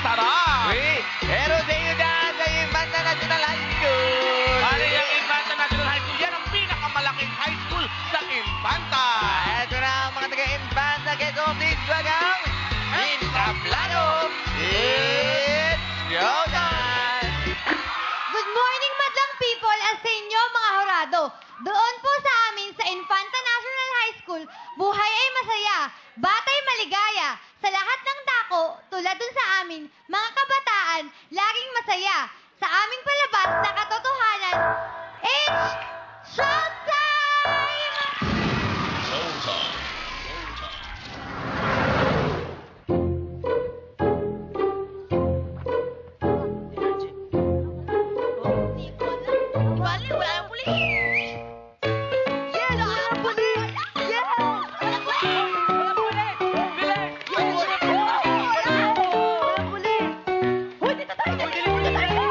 sarap! Uy, pero sa iyo na sa Infanta National High School. Ano yung Infanta National High School? Yan ang pinakamalaking high school sa Infanta! Ito na ang mga taga-Infanta. Quezon, please welcome Intablado! It's showtime! Good morning, madlang people, at sa inyo, mga horado. Doon po sa amin sa Infanta National High School, buhay ay masaya, batay maligaya. Sa lahat ng dako, tulad dun sa amin, mga kabataan, laging masaya. Sa aming palabas na katotohanan, it's showtime! Bali, wala yung pulis. Yes, wala yung pulis. Yes. Walang pulis. Walang pulis. Bilis. Yung pulis. Walang pulis. Hoy, dito tayo. Dito tayo.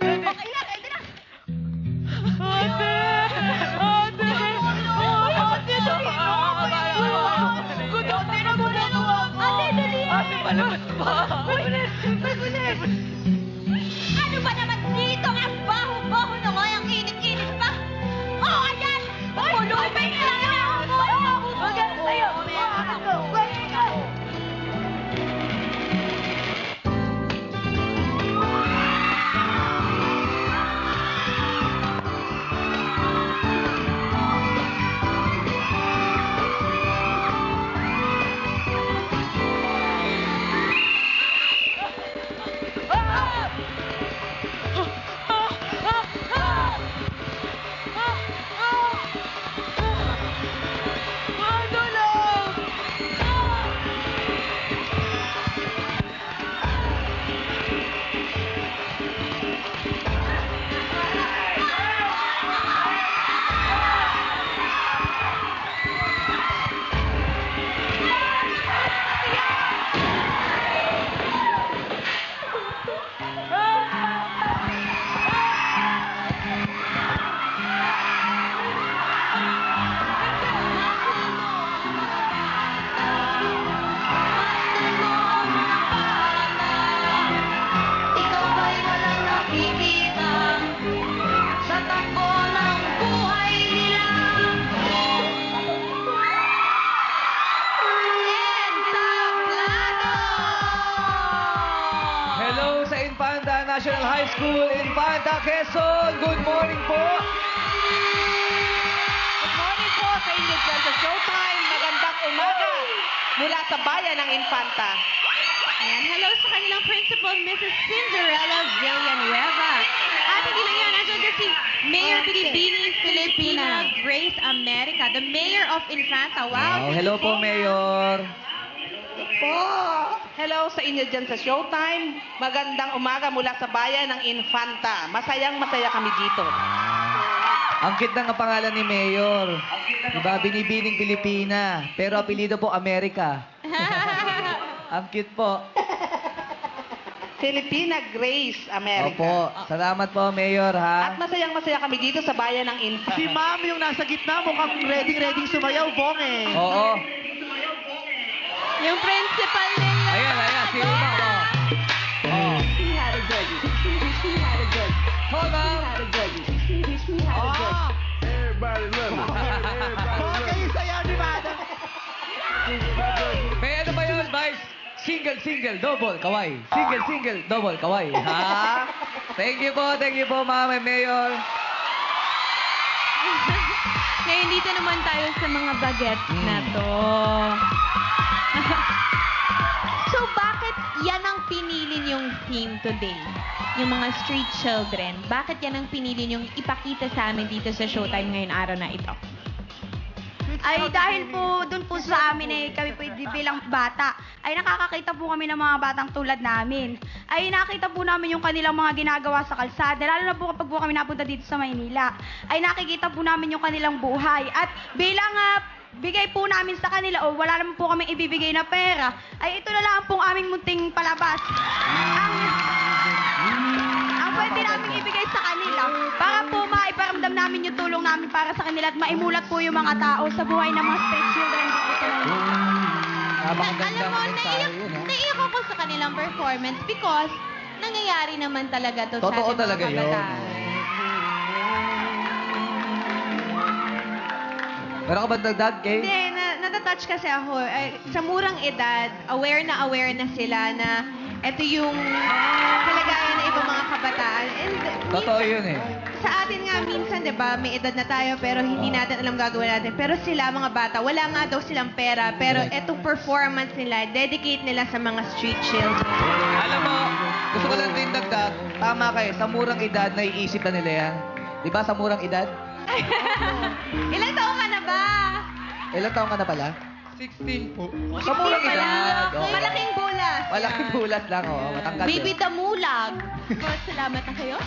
Okay na, ready na. Ate! Ate! Ate, dali. Ate, na muna. Ate, dali. Ate, palabas pa. Pulis. Pulis. Ano ba naman dito? Ang baho-baho na nga, ang init-init pa. Oh, ayan! Pulupin na lang ako! Maganda sa'yo! Ikaw ba'y walang nakikita sa takbo ng buhay nila? Entablado! Hello sa Infanta National High School, Infanta, Quezon. Good morning po. Good morning po sa inyo dyan sa Showtime. Magandang umaga mula sa bayan ng Infanta. Ayan, hello sa kanilang principal, Mrs. Cinderella Villanueva. At hindi lang yan, nandiyan din si Mayor Binibini Filipina Grace America, the Mayor of Infanta. Wow! Hello po, Mayor. Hello sa inyo dyan sa Showtime. Magandang umaga mula sa bayan ng Infanta. Masayang masaya kami dito. Ang cute ng pangalan ni Mayor. Diba, Binibining Pilipina. Pero apelido po, Amerika. Ang cute po. Filipina Grace America. Opo. Salamat po, Mayor, At ha? masayang masaya kami dito sa bayan ng Infanta. Si Ma'am yung nasa gitna, mukhang ready sumayaw, Bong eh. Oo. Yung principal nila. Ayan, si Uma. Oh. Hold on. Okay, sayaw ni Madam. May ano ba yun, Vice? Single, double, kaway. Single, double, kaway. Ha? Thank you po, Ma'am and Mayor. Ngayon dito naman tayo sa mga bagets na to. So bakit yan ang pinili niyong theme today? Yung mga street children. Bakit yan ang pinili niyong ipakita sa amin dito sa Showtime ngayon araw na ito? Ay dahil po doon po sa amin eh, kami po bilang bata, ay nakakakita po kami ng mga batang tulad namin. Ay nakita po namin yung kanilang mga ginagawa sa kalsada, lalo na po kapag po kami napunta dito sa Maynila. Ay nakikita po namin yung kanilang buhay. At bilang bigay po namin sa kanila o wala naman po kaming ibibigay na pera, ay ito na lang pong aming munting palabas. Ang pwede namin ibigay sa kanila para po maiparamdam namin yung tulong namin para sa kanila at maimulat po yung mga tao sa buhay ng mga street children dito sa Manila. Alam mo, naiyak ako sa kanilang performance because nangyayari naman talaga to sa Totoo ating mga talaga yun. kabataan. Meron ka ba dagdag, Kay? Hindi, natatouch kasi ako. Sa murang edad, aware na sila na ito yung kalagayan ng ibang mga kabataan. And Totoo yun eh. sa atin nga minsan, 'di ba, may edad na tayo pero hindi natin alam gagawin natin. Pero sila mga bata, wala nga daw silang pera, pero etong performance nila, dedicate nila sa mga street children. Alam mo, gusto ko lang din dagdag. Tama kayo, sa murang edad, naiisip na nila yan. Di ba, sa murang edad? Ilang taon ka na ba? Ilang taon ka na pala? 16 po. Sa murang edad. oo. Malaking bulas. Malaking bulat lang, oh. Matangkad. Baby damulag. Salamat na kayo.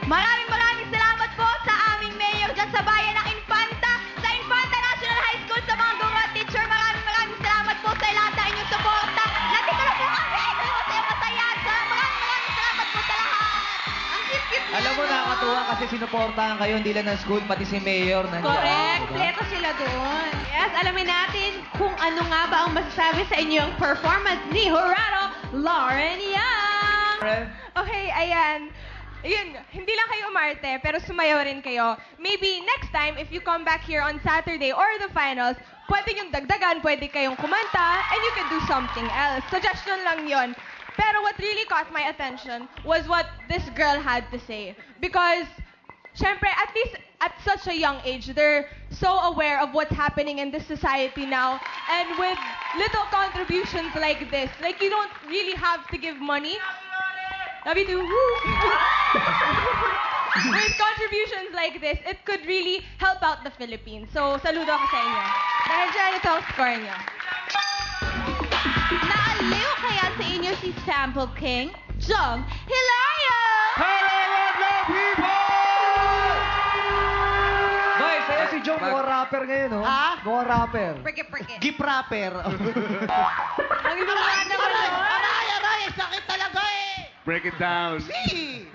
Maraming salamat po sa aming mayor dyan sa bayan ng Infanta, sa Infanta National High School, sa mga guro at teacher. Maraming salamat po sa lahat ng inyong suporta. Nandito na po kami. Masaya. Maraming salamat po sa lahat. Ang cute-cute niya. Alam mo, nakakatuwa kasi sinuportahan kayo, hindi lang ng school, pati si mayor. nandiyan, Correct. diba? Pleto sila doon. Yes, alamin natin kung ano nga ba ang masasabi sa inyong performance ni Jurado Lauren Yang. Okay, ayan. Yun, hindi lang kayo umarte, pero sumayaw rin kayo. Maybe next time, if you come back here on Saturday or the finals, pwede yung dagdagan, pwede kayong kumanta, and you can do something else. Suggestion lang yon. Pero what really caught my attention was what this girl had to say. Because, syempre, at least at such a young age, they're so aware of what's happening in this society now. And with little contributions like this, like you don't really have to give money. Love you too. Woo! With contributions like this, it could really help out the Philippines. So, saludo ako sa inyo. Dahil dyan, ito ang score niyo. Naaliw kaya sa inyo si Sample King, Jong Hilario! Boy, sa'yo si Joe, mukhang rapper ngayon, oh. Ah? Mukhang rapper. Gift wrapper. Ang inuman naman yun. Aray, sakit talaga eh. Break it down. Si!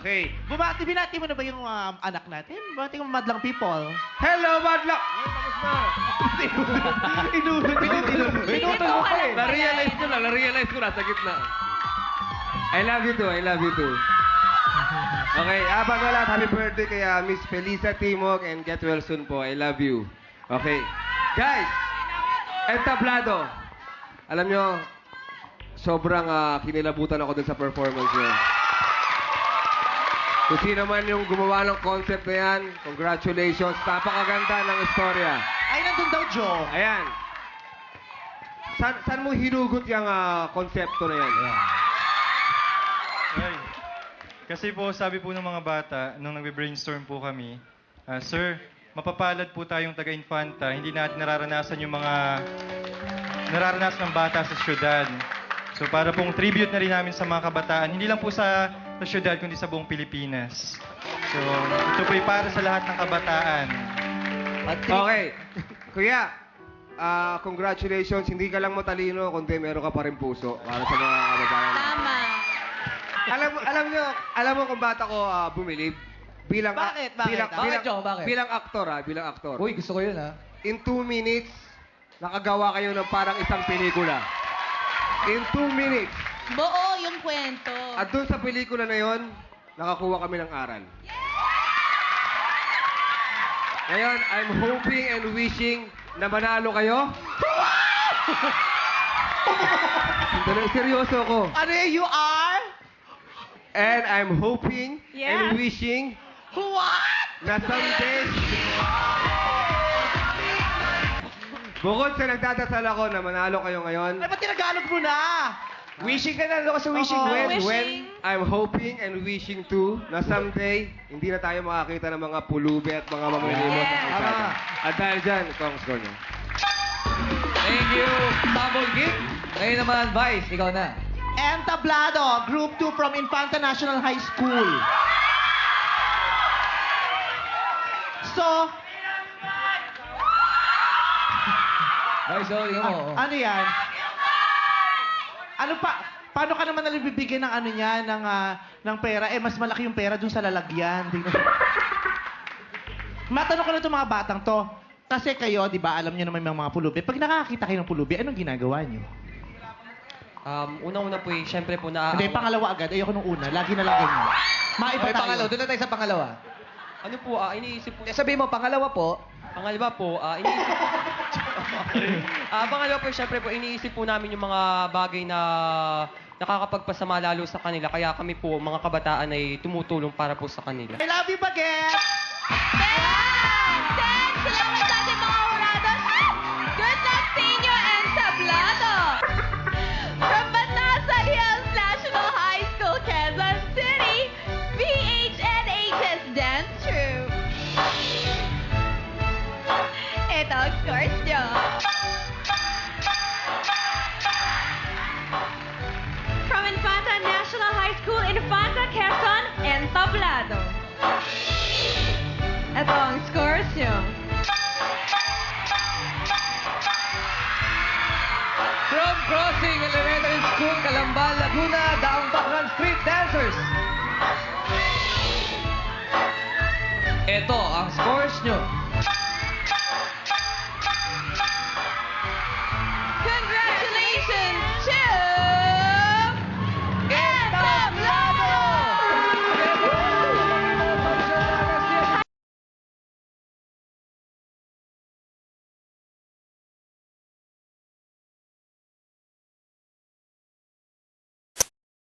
Okay. Binati mo na ba yung anak natin? Bumati mo madlang people. Hello, Madlock! Pinutol mo pa eh. Na-realize ko, nasa gitna. I love you too. Okay, bago lahat, happy birthday kay Miss Felisa Timog and get well soon po. I love you. Okay. Guys, entablado. Alam nyo, sobrang kinilabutan ako dun sa performance nyo. Kung sino man yung gumawa ng concept na yan, congratulations. Napakaganda ng istorya. Ay, nandun daw, Joe. Ayan. Saan mo hinugot yung konsepto na yan? Ay, kasi po, sabi po ng mga bata, nung nagbe-brainstorm po kami, Sir, mapapalad po tayong taga-infanta, hindi natin nararanasan yung mga nararanasan ng bata sa syudad. So para pong tribute na rin namin sa mga kabataan, hindi lang po sa syudad, kundi sa buong Pilipinas. So, ito po ay para sa lahat ng kabataan. Okay. Kuya, congratulations. Hindi ka lang matalino, kundi meron ka pa rin puso para sa mga kababayan. Tama. Alam mo kung ba't ako bumilib? Bilang Bakit? Bakit, Joe? Bakit? Bilang aktor. Uy, gusto ko yun, ha? In 2 minutes, nakagawa kayo ng parang isang pelikula. In 2 minutes. Buo yung kwento. At dun sa pelikula na yon, nakakuha kami ng aral. Ngayon, I'm hoping and wishing na manalo kayo. Seryoso ko. Ano you are? And I'm hoping and wishing What? na someday... Bukod sa nagdadasal ako na manalo kayo ngayon, Ay, ba't tinagalog mo na? Wishing ka na, sa wishing. Oo. when I'm hoping and wishing too na someday hindi na tayo makakita ng mga pulubi at mga mamimimos sa kalsada. Tama. At dahil dyan, ito ang score niyo. Thank you, Tumble King. Ngayon naman, Vice, ikaw na. Entablado, Group 2 from Infanta National High School. So, Vice, ikaw mo. oh. ano yan? Ano pa? Paano ka naman nalibibigyan ng ano niya, ng pera? Eh, mas malaki yung pera dun sa lalagyan. Matanong ko na itong mga batang to. Kasi kayo, di ba, alam niyo naman yung mga pulubi. Pag nakakita kayo ng pulubi, anong ginagawa niyo? Unang-una po syempre po na... Hindi, pangalawa agad. Ayoko nung una. Lagi na lang ganyan. Maiba Okay, tayo. pangalawa. Doon na tayo sa pangalawa. Ano po, iniisip po... Sabihin mo, pangalawa po. Pangalawa po, iniisip po... pangalawa po, syempre po, iniisip po namin yung mga bagay na nakakapagpasama lalo sa kanila. Kaya kami po, mga kabataan, ay tumutulong para po sa kanila. I love you, Baguette! Thanks! Salamat sa ating mga hurados. Good luck sa inyo and tablado! From Batasan Hills National High School, Quezon City, PHNH's Dance Troupe. Ito ang scores nyo. From Infanta National High School, Infanta, Quezon, and tablado. Ito ang scores nyo. From Crossing Elementary School, Calambal, Laguna, Daang Bakran Street Dancers. Ito ang scores nyo.